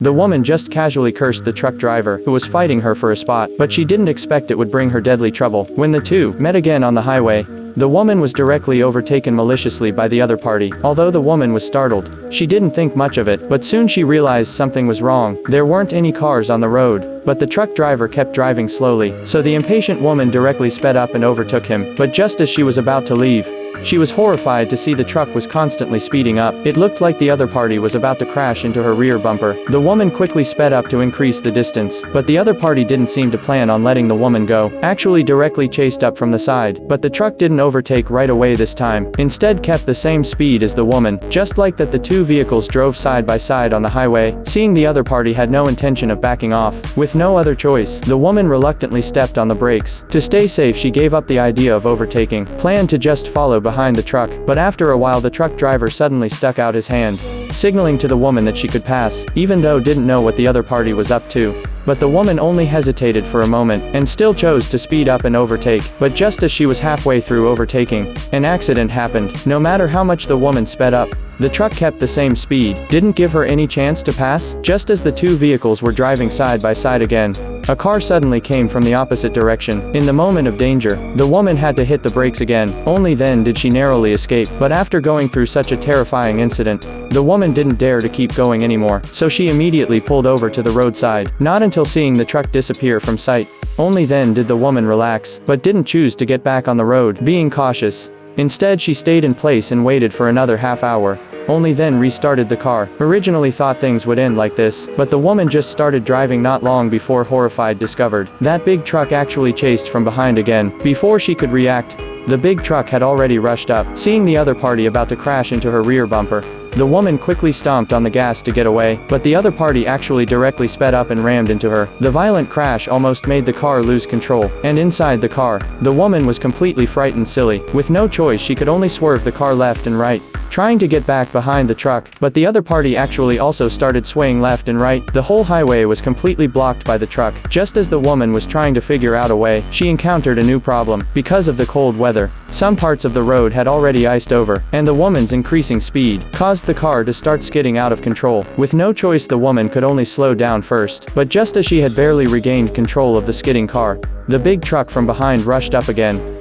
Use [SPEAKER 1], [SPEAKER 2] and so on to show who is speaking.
[SPEAKER 1] The woman just casually cursed the truck driver, who was fighting her for a spot, but she didn't expect it would bring her deadly trouble. When the two met again on the highway, the woman was directly overtaken maliciously by the other party. Although the woman was startled, she didn't think much of it, but soon she realized something was wrong. There weren't any cars on the road, but the truck driver kept driving slowly, so the impatient woman directly sped up and overtook him. But just as she was about to leave, she was horrified to see the truck was constantly speeding up. It looked like the other party was about to crash into her rear bumper. The woman quickly sped up to increase the distance, but the other party didn't seem to plan on letting the woman go. Actually directly chased up from the side, but the truck didn't overtake right away this time. Instead kept the same speed as the woman. Just like that, the two vehicles drove side by side on the highway. Seeing the other party had no intention of backing off, with no other choice, the woman reluctantly stepped on the brakes. To stay safe, she gave up the idea of overtaking, planned to just follow behind the truck, but after a while the truck driver suddenly stuck out his hand, signaling to the woman that she could pass, even though didn't know what the other party was up to. But the woman only hesitated for a moment, and still chose to speed up and overtake. But just as she was halfway through overtaking, an accident happened. No matter how much the woman sped up, the truck kept the same speed, didn't give her any chance to pass. Just as the two vehicles were driving side by side again, a car suddenly came from the opposite direction. In the moment of danger, the woman had to hit the brakes again. Only then did she narrowly escape. But after going through such a terrifying incident, the woman didn't dare to keep going anymore, so she immediately pulled over to the roadside. Not until seeing the truck disappear from sight, only then did the woman relax, but didn't choose to get back on the road, being cautious. Instead, she stayed in place and waited for another half hour. Only then restarted the car. Originally thought things would end like this, but the woman just started driving not long before horrified discovered that big truck actually chased from behind again. Before she could react, the big truck had already rushed up. Seeing the other party about to crash into her rear bumper, the woman quickly stomped on the gas to get away, but the other party actually directly sped up and rammed into her. The violent crash almost made the car lose control, and inside the car, the woman was completely frightened silly. With no choice, she could only swerve the car left and right, trying to get back behind the truck, but the other party actually also started swaying left and right. The whole highway was completely blocked by the truck. Just as the woman was trying to figure out a way, she encountered a new problem. Because of the cold weather, some parts of the road had already iced over, and the woman's increasing speed caused the car to start skidding out of control. With no choice, the woman could only slow down first, but just as she had barely regained control of the skidding car, the big truck from behind rushed up again.